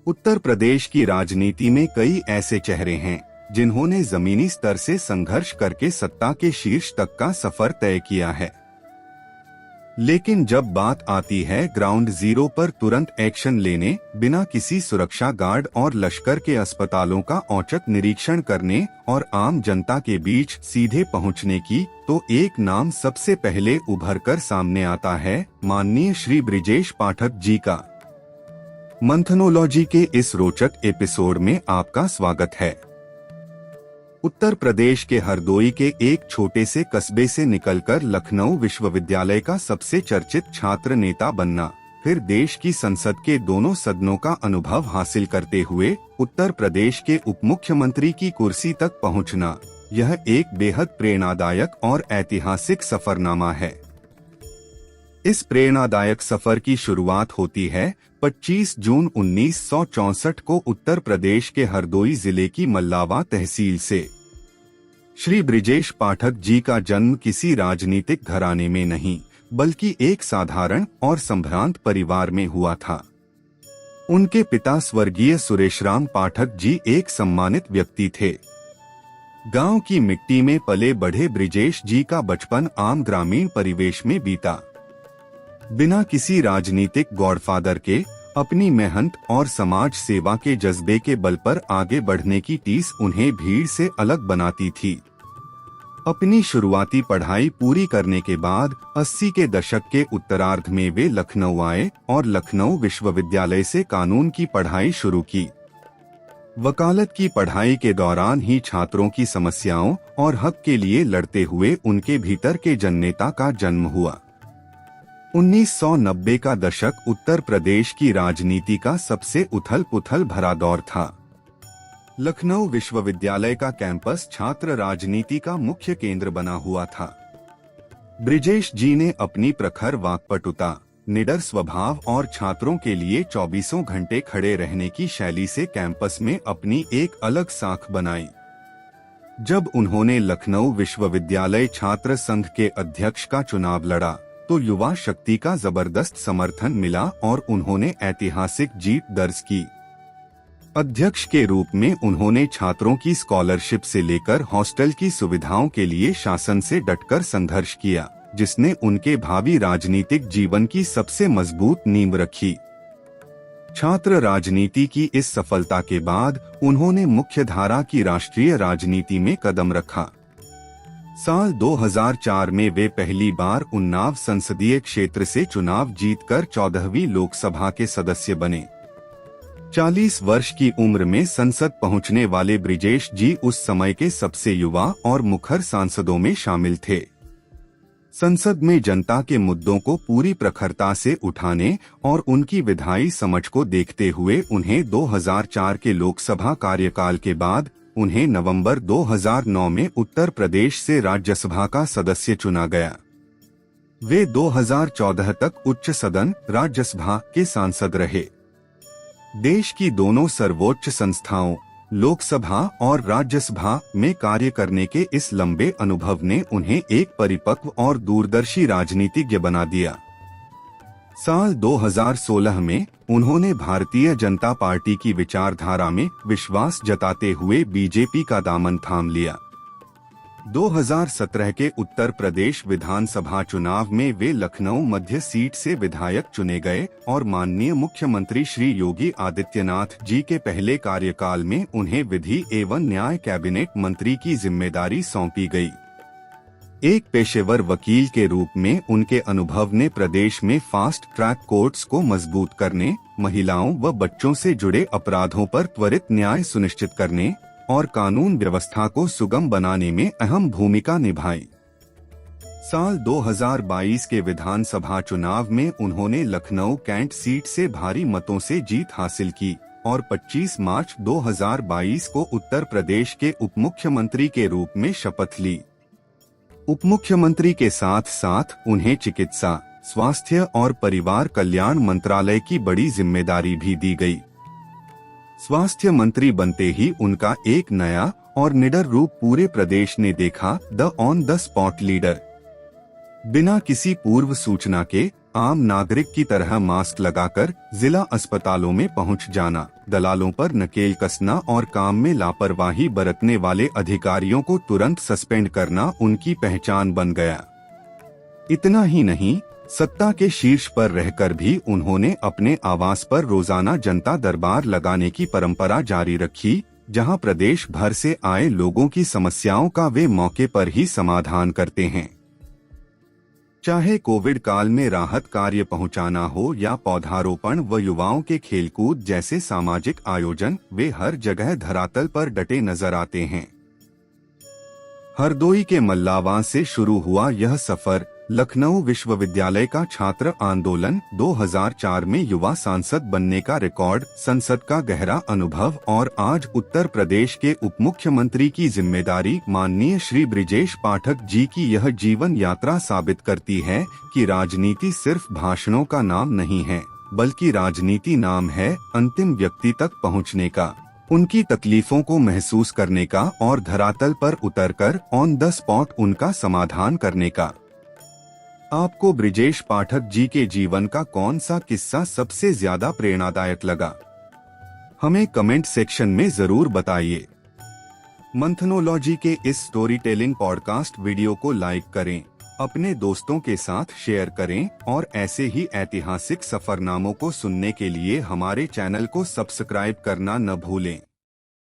उत्तर प्रदेश की राजनीति में कई ऐसे चेहरे हैं जिन्होंने जमीनी स्तर से संघर्ष करके सत्ता के शीर्ष तक का सफर तय किया है। लेकिन जब बात आती है ग्राउंड जीरो पर तुरंत एक्शन लेने, बिना किसी सुरक्षा गार्ड और लश्कर के अस्पतालों का औचक निरीक्षण करने और आम जनता के बीच सीधे पहुंचने की, तो एक नाम सबसे पहले उभरकर सामने आता है, माननीय श्री बृजेश पाठक जी का। मंथनोलॉजी के इस रोचक एपिसोड में आपका स्वागत है। उत्तर प्रदेश के हरदोई के एक छोटे से कस्बे से निकलकर लखनऊ विश्वविद्यालय का सबसे चर्चित छात्र नेता बनना, फिर देश की संसद के दोनों सदनों का अनुभव हासिल करते हुए उत्तर प्रदेश के उप मुख्यमंत्री की कुर्सी तक पहुंचना, यह एक बेहद प्रेरणादायक और ऐतिहासिक सफरनामा है। इस प्रेरणादायक सफर की शुरुआत होती है 25 जून 1964 को उत्तर प्रदेश के हरदोई जिले की मल्लावा तहसील से। श्री बृजेश पाठक जी का जन्म किसी राजनीतिक घराने में नहीं, बल्कि एक साधारण और संभ्रांत परिवार में हुआ था। उनके पिता स्वर्गीय सुरेशराम पाठक जी एक सम्मानित व्यक्ति थे। गांव की मिट्टी में पले बढ़े बृजेश जी का बचपन आम ग्रामीण परिवेश में बीता। बिना किसी राजनीतिक गॉडफादर के अपनी मेहनत और समाज सेवा के जज्बे के बल पर आगे बढ़ने की टीस उन्हें भीड़ से अलग बनाती थी। अपनी शुरुआती पढ़ाई पूरी करने के बाद 80 के दशक के उत्तरार्ध में वे लखनऊ आए और लखनऊ विश्वविद्यालय से कानून की पढ़ाई शुरू की। वकालत की पढ़ाई के दौरान ही छात्रों की समस्याओं और हक के लिए लड़ते हुए उनके भीतर के जननेता का जन्म हुआ। 1990 का दशक उत्तर प्रदेश की राजनीति का सबसे उथल-पुथल भरा दौर था। लखनऊ विश्वविद्यालय का कैंपस छात्र राजनीति का मुख्य केंद्र बना हुआ था। बृजेश जी ने अपनी प्रखर वाक्पटुता, निडर स्वभाव और छात्रों के लिए 24 घंटे खड़े रहने की शैली से कैंपस में अपनी एक अलग साख बनाई। जब उन्होंने लखनऊ विश्वविद्यालय छात्र संघ के अध्यक्ष का चुनाव लड़ा, तो युवा शक्ति का जबरदस्त समर्थन मिला और उन्होंने ऐतिहासिक जीत दर्ज की। अध्यक्ष के रूप में उन्होंने छात्रों की स्कॉलरशिप से लेकर हॉस्टल की सुविधाओं के लिए शासन से डटकर संघर्ष किया, जिसने उनके भावी राजनीतिक जीवन की सबसे मजबूत नींव रखी। छात्र राजनीति की इस सफलता के बाद उन्होंने मुख्यधारा की राष्ट्रीय राजनीति में कदम रखा। साल 2004 में वे पहली बार उन्नाव संसदीय क्षेत्र से चुनाव जीतकर 14वीं लोकसभा के सदस्य बने। 40 वर्ष की उम्र में संसद पहुंचने वाले बृजेश जी उस समय के सबसे युवा और मुखर सांसदों में शामिल थे। संसद में जनता के मुद्दों को पूरी प्रखरता से उठाने और उनकी विधायी समझ को देखते हुए उन्हें 2004 के लोकसभा कार्यकाल के बाद उन्हें नवंबर 2009 में उत्तर प्रदेश से राज्यसभा का सदस्य चुना गया। वे 2014 तक उच्च सदन राज्यसभा के सांसद रहे। देश की दोनों सर्वोच्च संस्थाओं लोकसभा और राज्यसभा में कार्य करने के इस लंबे अनुभव ने उन्हें एक परिपक्व और दूरदर्शी राजनीतिज्ञ बना दिया। साल 2016 में उन्होंने भारतीय जनता पार्टी की विचारधारा में विश्वास जताते हुए बीजेपी का दामन थाम लिया। 2017 के उत्तर प्रदेश विधानसभा चुनाव में वे लखनऊ मध्य सीट से विधायक चुने गए और माननीय मुख्यमंत्री श्री योगी आदित्यनाथ जी के पहले कार्यकाल में उन्हें विधि एवं न्याय कैबिनेट मंत्री की जिम्मेदारी सौंपी गई। एक पेशेवर वकील के रूप में उनके अनुभव ने प्रदेश में फास्ट ट्रैक कोर्ट्स को मजबूत करने, महिलाओं व बच्चों से जुड़े अपराधों पर त्वरित न्याय सुनिश्चित करने और कानून व्यवस्था को सुगम बनाने में अहम भूमिका निभाई। साल 2022 के विधानसभा चुनाव में उन्होंने लखनऊ कैंट सीट से भारी मतों से जीत हासिल की और 25 मार्च 2022 को उत्तर प्रदेश के उप मुख्यमंत्री के रूप में शपथ ली। उप मुख्यमंत्री के साथ साथ उन्हें चिकित्सा, स्वास्थ्य और परिवार कल्याण मंत्रालय की बड़ी जिम्मेदारी भी दी गई। स्वास्थ्य मंत्री बनते ही उनका एक नया और निडर रूप पूरे प्रदेश ने देखा, the on the spot leader. बिना किसी पूर्व सूचना के आम नागरिक की तरह मास्क लगाकर जिला अस्पतालों में पहुंच जाना, दलालों पर नकेल कसना और काम में लापरवाही बरतने वाले अधिकारियों को तुरंत सस्पेंड करना उनकी पहचान बन गया। इतना ही नहीं, सत्ता के शीर्ष पर रहकर भी उन्होंने अपने आवास पर रोजाना जनता दरबार लगाने की परंपरा जारी रखी, जहां प्रदेश भर से आए लोगों की समस्याओं का वे मौके पर ही समाधान करते हैं। चाहे कोविड काल में राहत कार्य पहुंचाना हो या पौधारोपण व युवाओं के खेलकूद जैसे सामाजिक आयोजन, वे हर जगह धरातल पर डटे नजर आते हैं। हरदोई के मल्लावां से शुरू हुआ यह सफर लखनऊ विश्वविद्यालय का छात्र आंदोलन, 2004 में युवा सांसद बनने का रिकॉर्ड, संसद का गहरा अनुभव और आज उत्तर प्रदेश के उप मुख्यमंत्री की जिम्मेदारी माननीय श्री ब्रिजेश पाठक जी की यह जीवन यात्रा साबित करती है कि राजनीति सिर्फ भाषणों का नाम नहीं है, बल्कि राजनीति नाम है अंतिम व्यक्ति तक पहुँचने का, उनकी तकलीफों को महसूस करने का और धरातल पर उतरकर ऑन द स्पॉट उनका समाधान करने का। आपको ब्रिजेश पाठक जी के जीवन का कौन सा किस्सा सबसे ज्यादा प्रेरणादायक लगा? हमें कमेंट सेक्शन में जरूर बताइए। मंथनोलॉजी के इस स्टोरी टेलिंग पॉडकास्ट वीडियो को लाइक करें, अपने दोस्तों के साथ शेयर करें और ऐसे ही ऐतिहासिक सफरनामों को सुनने के लिए हमारे चैनल को सब्सक्राइब करना न भूलें।